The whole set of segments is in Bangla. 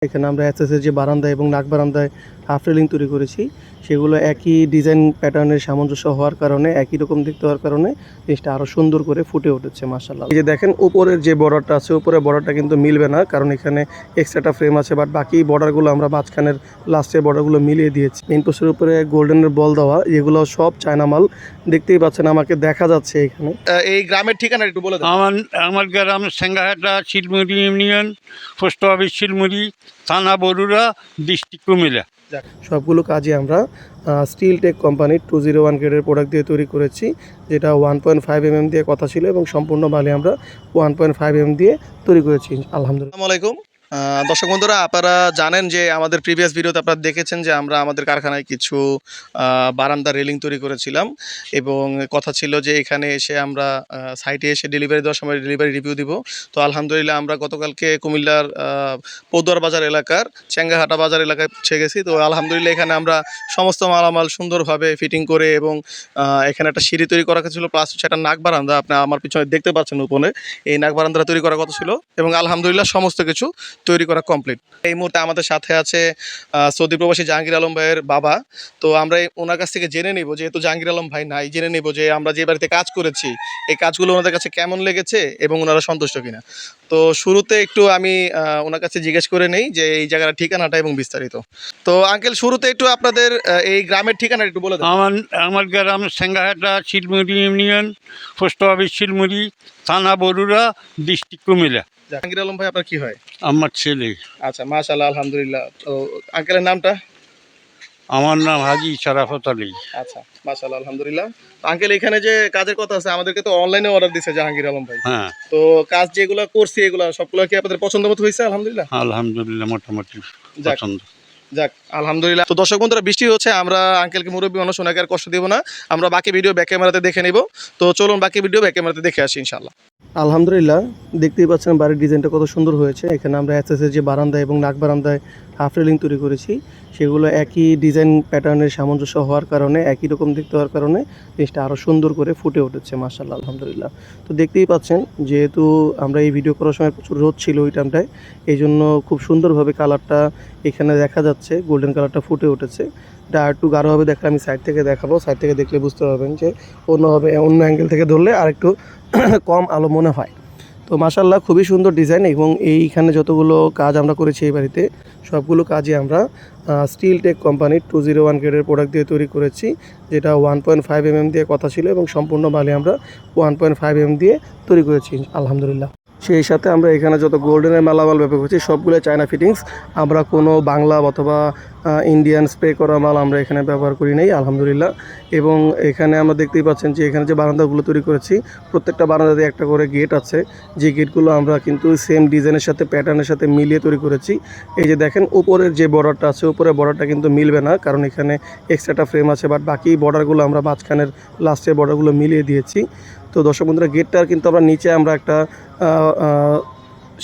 এখানে আমরা এসএসের যে বারান্দা এবং নাক বারান্দায় হাফ রেলিং তৈরি করেছি, সেগুলো একই ডিজাইন প্যাটার্নের সামঞ্জস্য হওয়ার কারণে, একই রকম দেখতে হওয়ার কারণে জিনিসটা আরও সুন্দর করে ফুটে উঠেছে মাশাআল্লাহ। এই যে দেখেন উপরের যে বর্ডারটা আছে, উপরের বর্ডারটা কিন্তু মিলবে না, কারণ এখানে এক্সট্রাটা ফ্রেম আছে, বাট বাকি বর্ডারগুলো আমরা মাঝখানের লাস্টের বর্ডারগুলো মিলিয়ে দিয়েছি। মেইন পোস্টের উপরে গোল্ডেনের বল দেওয়া, এগুলো সব চায়না মাল। দেখতেই পাচ্ছেন, আমাকে দেখা যাচ্ছে এখানে। এই গ্রামের ঠিকানা একটু বলে দেন। আমার গ্রাম সেঙ্গাহাটা, শিলমুড়ি ইউনিয়ন, পোস্ট অফিস শিলমুড়ি, থানা বরুড়া, ডিস্ট্রিক্ট কুমিল্লা। সবগুলো কাজই আমরা স্টিল টেক কোম্পানির 201 গ্রেডের প্রোডাক্ট দিয়ে তৈরি করেছি, যেটা 1.5 mm দিয়ে কথা ছিল এবং সম্পূর্ণ মালে আমরা 1.5 mm দিয়ে তৈরি করেছি আলহামদুলিল্লাহ। আসসালামু আলাইকুম দর্শক বন্ধুরা, আপনারা জানেন যে আমাদের প্রিভিয়াস ভিডিওতে আপনারা দেখেছেন যে আমরা আমাদের কারখানায় কিছু বারান্দা রেলিং তৈরি করেছিলাম এবং কথা ছিল যে এখানে এসে আমরা সাইটে এসে ডেলিভারি দেওয়ার সময় ডেলিভারি রিভিউ দিব। তো আলহামদুলিল্লাহ আমরা গতকালকে কুমিল্লার পদুয়ার বাজার এলাকার চেঙ্গাহাটা বাজার এলাকায় পৌঁছে গেছি। তো আলহামদুলিল্লাহ এখানে আমরা সমস্ত মালামাল সুন্দরভাবে ফিটিং করে এবং এখানে একটা সিঁড়ি তৈরি করা ছিল, প্লাস হচ্ছে একটা নাক বারান্দা, আপনি আমার পিছনে দেখতে পাচ্ছেন উপরে এই নাক বারান্দাটা তৈরি করার কথা ছিল এবং আলহামদুলিল্লাহ সমস্ত কিছু তৈরি করা কমপ্লিট। এই মুহূর্তে আমাদের সাথে আছে সৌদি প্রবাসী জাহাঙ্গীর আলম ভাইয়ের বাবা। তো আমরা ওনার কাছ থেকে জেনে নিব, যেহেতু জাহাঙ্গীর আলম ভাই নাই, জেনে নিব যে আমরা যে বাড়িতে কাজ করেছি এই কাজগুলো ওনাদের কাছে কেমন লেগেছে এবং ওনারা সন্তুষ্ট কিনা। তো শুরুতে একটু আমি ওনার কাছে জিজ্ঞেস করে নেই যে এই জায়গার ঠিকানাটা এবং বিস্তারিত। তো আঙ্কেল, শুরুতে একটু আপনাদের এই গ্রামের ঠিকানা একটু বলে দেন। আমার গ্রাম সেঙ্গাহাটা, শিলমুড়ি ইউনিয়ন, পোস্ট অফিস শিলমুড়ি, থানা বরুড়া, ডিস্ট্রিক্ট কুমিল্লা। জাহাঙ্গীর আলম ভাই আপনার কি হয়? আমার ছেলে। আচ্ছা, মাশাআল্লাহ, আলহামদুলিল্লাহ। তো আঙ্কেলের নামটা? আমার নাম হাজি শরাফত আলী। আচ্ছা, মাশাআল্লাহ, আলহামদুলিল্লাহ। আঙ্কেল, এখানে যে কাজের কথা আছে, আমাদেরকে তো অনলাইনে অর্ডার দিয়েছে জাহাঙ্গীর আলম ভাই। হ্যাঁ, তো কাজ যেগুলো করছি এগুলো সবগুলো কি আপনাদের পছন্দ মতো হয়েছে? আলহামদুলিল্লাহ, আলহামদুলিল্লাহ, মোটামুটি পছন্দ। যাক আলহামদুলিল্লাহ। তো দর্শক বন্ধুরা, বৃষ্টি হচ্ছে, আমরা আঙ্কেলকে মুরব্বী মানুষ, ওনাকে আর কষ্ট দেবো না, আমরা বাকি ভিডিও ব্যাক ক্যামেরাতে দেখে নিব। তো চলুন বাকি ভিডিও ব্যাক ক্যামেরাতে দেখে আসি ইনশাআল্লাহ। আলহামদুলিল্লাহ, দেখতেই পাচ্ছেন বাড়ির ডিজাইনটা কত সুন্দর হয়েছে। এখানে আমরা এসএসের যে বারান্দা এবং নাক বারান্দায় হাফ রেলিং তৈরি করেছি, সেগুলো একই ডিজাইন প্যাটার্নের সামঞ্জস্য হওয়ার কারণে, একই রকম দেখতে হওয়ার কারণে জিনিসটা আরও সুন্দর করে ফুটে উঠেছে মাশাআল্লাহ, আলহামদুলিল্লাহ। তো দেখতেই পাচ্ছেন, যেহেতু আমরা এই ভিডিও করার সময় প্রচুর রোদ ছিল ওই টাইমটায়, এই জন্য খুব সুন্দরভাবে কালারটা এখানে দেখা যাচ্ছে, গোল্ডেন কালারটা ফুটে উঠেছে। এটা আর একটু গাঢ়ভাবে দেখলে আমি সাইড থেকে দেখাবো, সাইড থেকে দেখলে বুঝতে পারবেন যে অন্য অ্যাঙ্গেল থেকে ধরলে আর একটু কম আলো মনে হয়। তো মাশাআল্লাহ, খুবই সুন্দর ডিজাইন এবং এইখানে যতগুলো কাজ আমরা করেছি এই বাড়িতে, সবগুলো কাজই আমরা স্টিল টেক কোম্পানির 201 গ্রেডের প্রোডাক্ট দিয়ে তৈরি করেছি, যেটা 1.5 mm দিয়ে কথা ছিল এবং সম্পূর্ণ মালে আমরা 1.5 mm দিয়ে তৈরি করেছি আলহামদুলিল্লাহ। সেই সাথে আমরা এখানে যত গোল্ডেনের মালামাল ব্যবহার করছি সবগুলো চায়না ফিটিংস, আমরা কোনো বাংলা অথবা ইন্ডিয়ান স্প্রে করা মাল আমরা এখানে ব্যবহার করি নাই আলহামদুলিল্লাহ। এবং এখানে আমরা দেখতেই পাচ্ছেন যে এখানে যে বারান্দাগুলো তৈরি করেছি, প্রত্যেকটা বারান্দাতে একটা করে গেট আছে, যে গেটগুলো আমরা কিন্তু সেম ডিজাইনের সাথে প্যাটার্নের সাথে মিলিয়ে তৈরি করেছি। এই যে দেখেন উপরের যে বর্ডারটা আছে, উপরের বর্ডারটা কিন্তু মিলবে না, কারণ এখানে এক্সট্রাটা ফ্রেম আছে, বাট বাকি বর্ডারগুলো আমরা মাঝখানের লাস্টের বর্ডারগুলো মিলিয়ে দিয়েছি। তো দর্শক বন্ধুরা, গেটটার কিন্তু আমরা নিচে আমরা একটা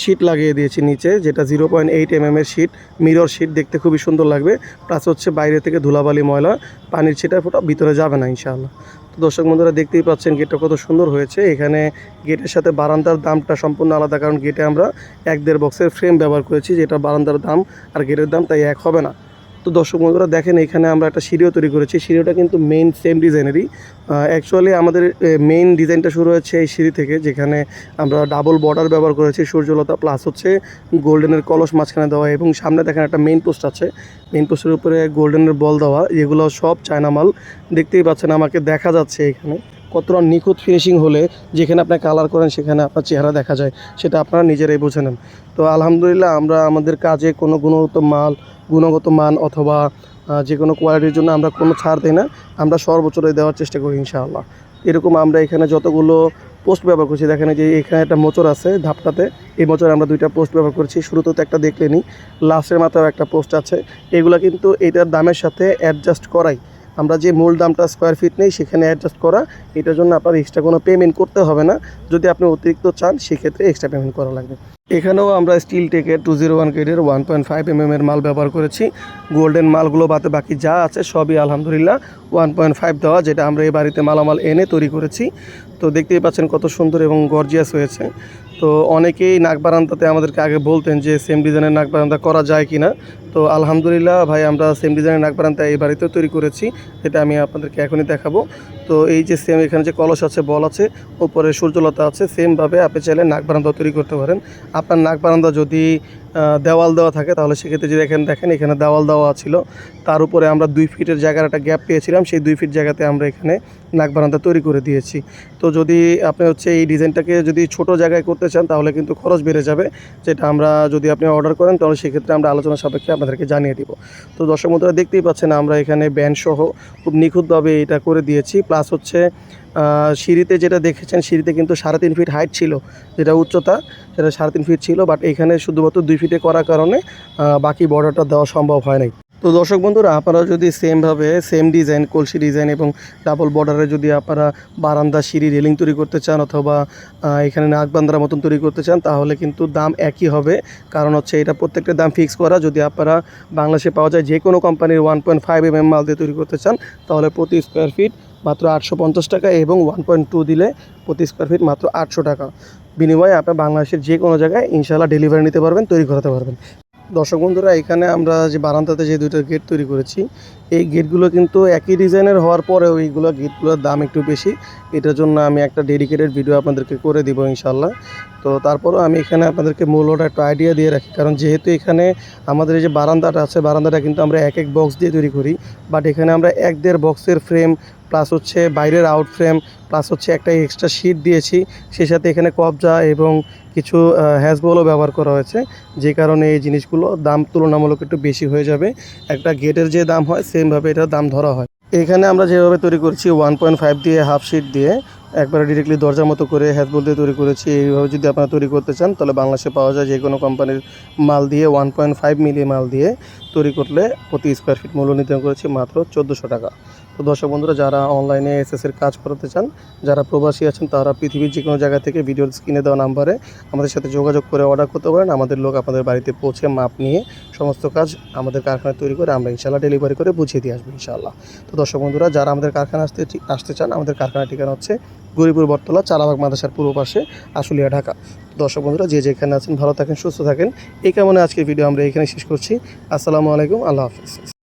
শিট লাগিয়ে দিয়েছি নিচে, যেটা 0.8 mm এর শিট, মিরর শিট, দেখতে খুবই সুন্দর লাগবে। প্লাস হচ্ছে বাইরে থেকে ধুলাবালি ময়লা পানির ছিটা ফোটা ভিতরে যাবে না ইনশাআল্লাহ। তো দর্শক বন্ধুরা, দেখতেই পাচ্ছেন গেটটা কত সুন্দর হয়েছে। এখানে গেটের সাথে বারান্দার দামটা সম্পূর্ণ আলাদা, কারণ গেটে আমরা 1.5 বক্সের ফ্রেম ব্যবহার করেছি, যেটা বারান্দার দাম আর গেটের দাম তাই এক হবে না। তো দর্শক বন্ধুরা দেখেন, এখানে আমরা একটা সিঁড়িও তৈরি করেছি, সিঁড়িটা কিন্তু মেইন সেম ডিজাইনেরই। অ্যাকচুয়ালি আমাদের মেইন ডিজাইনটা শুরু হচ্ছে এই সিঁড়ি থেকে, যেখানে আমরা ডাবল বর্ডার ব্যবহার করেছি, সূর্যলতা প্লাস হচ্ছে গোল্ডেনের কলস মাঝখানে দেওয়া এবং সামনে দেখেন একটা মেইন পোস্ট আছে, মেইন পোস্টের উপরে গোল্ডেনের বল দেওয়া, এগুলো সব চায়না মাল। দেখতেই পাচ্ছেন, আমাকে দেখা যাচ্ছে এখানে কতটা নিখুঁত ফিনিশিং হলে যেখানে আপনি কালার করেন সেখানে আপনার চেহারা দেখা যায়, সেটা আপনারা নিজেরাই বুঝে নেন। তো আলহামদুলিল্লাহ, আমরা আমাদের কাজে কোনো গুণগত মান অথবা যে কোনো কোয়ালিটির জন্য আমরা কোনো ছাড় দিই না, আমরা সর্বোচ্চটাই দেওয়ার চেষ্টা করি ইনশাআল্লাহ। এরকম আমরা এখানে যতগুলো পোস্ট ব্যবহার করছি, দেখেন যে এখানে একটা মোচড় আছে ধাপটাতে, এই মোচড়ে আমরা 2টা পোস্ট ব্যবহার করছি, শুরুতে তো একটা দেখলেনি, লাস্টের মাথাও একটা পোস্ট আছে। এগুলো কিন্তু এটার দামের সাথে অ্যাডজাস্ট করাই, আমরা যে মূল দামটা স্কোয়ার ফিট নেই সেখানে অ্যাডজাস্ট করা, এটার জন্য আপনার এক্সট্রা কোনো পেমেন্ট করতে হবে না। যদি আপনি অতিরিক্ত চান সেক্ষেত্রে এক্সট্রা পেমেন্ট করা লাগবে। এখানেও আমরা স্টিল টেকের 201 গ্রেডের 1.5 mm এর মাল ব্যবহার করেছি। গোল্ডেন মালগুলো বাকি যা আছে সবই আলহামদুলিল্লাহ 1.5 দেওয়া, যেটা আমরা এই বাড়িতে মালামাল এনে তৈরি করেছি। তো দেখতেই পাচ্ছেন কত সুন্দর এবং গর্জিয়াস হয়েছে। তো অনেকেই নাক বারান্দাতে আমাদেরকে আগে বলতেন যে সেম ডিজাইনের নাক বারান্দা করা যায় কি না। তো আলহামদুলিল্লাহ ভাই, আমরা সেম ডিজাইনের নাক বারান্দা এই বাড়িতেও তৈরি করেছি, এটা আমি আপনাদেরকে এখনই দেখাবো। তো এই যে সেম এখানে যে কলস আছে, বল আছে, উপরে সূর্যলতা আছে, সেমভাবে আপনি চাইলে নাক বারান্দাও তৈরি করতে পারেন। আপনার নাক বারান্দা যদি দেওয়াল দেওয়া থাকে তাহলে সেক্ষেত্রে যদি দেখেন এখানে দেওয়াল দেওয়া ছিল, তার উপরে আমরা 2 ফিটের জায়গার একটা গ্যাপ পেয়েছিলাম, সেই 2 ফিট জায়গাতে আমরা এখানে নাক বারান্দা তৈরি করে দিয়েছি। তো যদি আপনি হচ্ছে এই ডিজাইনটাকে যদি ছোট জায়গায় করতে চান তাহলে কিন্তু খরচ বেড়ে যাবে, যেটা আমরা যদি আপনি অর্ডার করেন তাহলে সেক্ষেত্রে আমরা আলোচনা সাপেক্ষে আপনাদেরকে জানিয়ে দিব। তো দর্শক বন্ধুরা দেখতেই পাচ্ছেন আমরা এখানে ব্যান্ড সহ খুব নিখুঁতভাবে এটা করে দিয়েছি। প্লাস হচ্ছে সিঁড়িতে যেটা দেখেছেন, সিঁড়িতে কিন্তু 3.5 ফিট হাইট ছিল, যেটা উচ্চতা সেটা 3.5 ফিট ছিল, বাট এখানে শুধুমাত্র 2 ফিটে করার কারণে বাকি বর্ডারটা দেওয়া সম্ভব হয় নাই। তো দর্শক বন্ধুরা, আপনারা যদি সেমভাবে সেম ডিজাইন, কলসি ডিজাইন এবং ডাবল বর্ডারে যদি আপনারা বারান্দা, সিঁড়ি, রেলিং তৈরি করতে চান অথবা এখানে নাকবান্দার মতন তৈরি করতে চান তাহলে কিন্তু দাম একই হবে। কারণ হচ্ছে এটা প্রত্যেকটা দাম ফিক্স করা। যদি আপনারা বাংলাদেশে পাওয়া যায় যে কোনো কোম্পানির 1.5 mm মাল দিয়ে তৈরি করতে চান তাহলে প্রতি স্কোয়ার ফিট মাত্র 850 টাকা এবং 1.2 দিলে প্রতি স্কোয়ার ফিট মাত্র 800 টাকা। বিনিময়ে আপনার বাংলাদেশের যে কোনো জায়গায় ইনশাআল্লাহ ডেলিভারি নিতে পারবেন, তৈরি করাতে পারবেন। দর্শক বন্ধুরা, এখানে আমরা যে বারান্দাতে যে 2টা গেট তৈরি করেছি, এই গেটগুলো কিন্তু একই ডিজাইনের হওয়ার পরেও এইগুলো গেটগুলোর দাম একটু বেশি। এটার জন্য আমি একটা ডেডিকেটেড ভিডিও আপনাদেরকে করে দিব ইনশাআল্লাহ। তো তারপরেও আমি এখানে আপনাদেরকে মূলত একটা আইডিয়া দিয়ে রাখি, কারণ যেহেতু এখানে আমাদের এই যে বারান্দাটা আছে, বারান্দাটা কিন্তু আমরা এক বক্স দিয়ে তৈরি করি, বাট এখানে আমরা 1.5 বক্সের ফ্রেম প্লাস হচ্ছে বাইরের আউট ফ্রেম প্লাস হচ্ছে একটা এক্সট্রা শীট দিয়েছি, সেই সাথে এখানে কবজা এবং কিছু হ্যাজবলও ব্যবহার করা হয়েছে, যে কারণে এই জিনিসগুলো দাম তুলনামূলক একটু বেশি হয়ে যাবে। একটা গেটের যে দাম হয় সেমভাবে এটার দাম ধরা হয়। এখানে আমরা যেভাবে তৈরি করছি 1.5 দিয়ে হাফ শিট দিয়ে একবারে ডিরেক্টলি দরজার মতো করে হ্যাজবল দিয়ে তৈরি করেছি। এইভাবে যদি আপনারা তৈরি করতে চান তাহলে বাংলাদেশে পাওয়া যায় যে কোনো কোম্পানির মাল দিয়ে 1.5 মিলি মাল দিয়ে তৈরি করলে প্রতি স্কোয়ার ফিট মূল্য নির্ধারণ করেছি মাত্র 1400 টাকা। তো দর্শক বন্ধুরা, যারা অনলাইনে এসএসের কাজ করাতে চান, যারা প্রবাসী আছেন, তারা পৃথিবীর যে কোনো জায়গা থেকে ভিডিওর স্ক্রিনে দেওয়া নাম্বারে আমাদের সাথে যোগাযোগ করে অর্ডার করতে পারেন। আমাদের লোক আপনাদের বাড়িতে পৌঁছে মাপ নিয়ে সমস্ত কাজ আমাদের কারখানায় তৈরি করে আমরা ইনশাআল্লাহ ডেলিভারি করে বুঝিয়ে দিয়ে আসবো ইনশাআল্লাহ। তো দর্শক বন্ধুরা, যারা আমাদের কারখানা আসতে চান, আমাদের কারখানার ঠিকানা হচ্ছে গরিপুর বটতলা, চালাবাগ মাদ্রাসার পূর্ব পাশে, আশুলিয়া, ঢাকা। দর্শক বন্ধুরা, যে যেখানে আছেন ভালো থাকেন, সুস্থ থাকেন। এই কারণে আজকের ভিডিও আমরা এখানে শেষ করছি। আসসালামু আলাইকুম, আল্লাহ হাফিজ।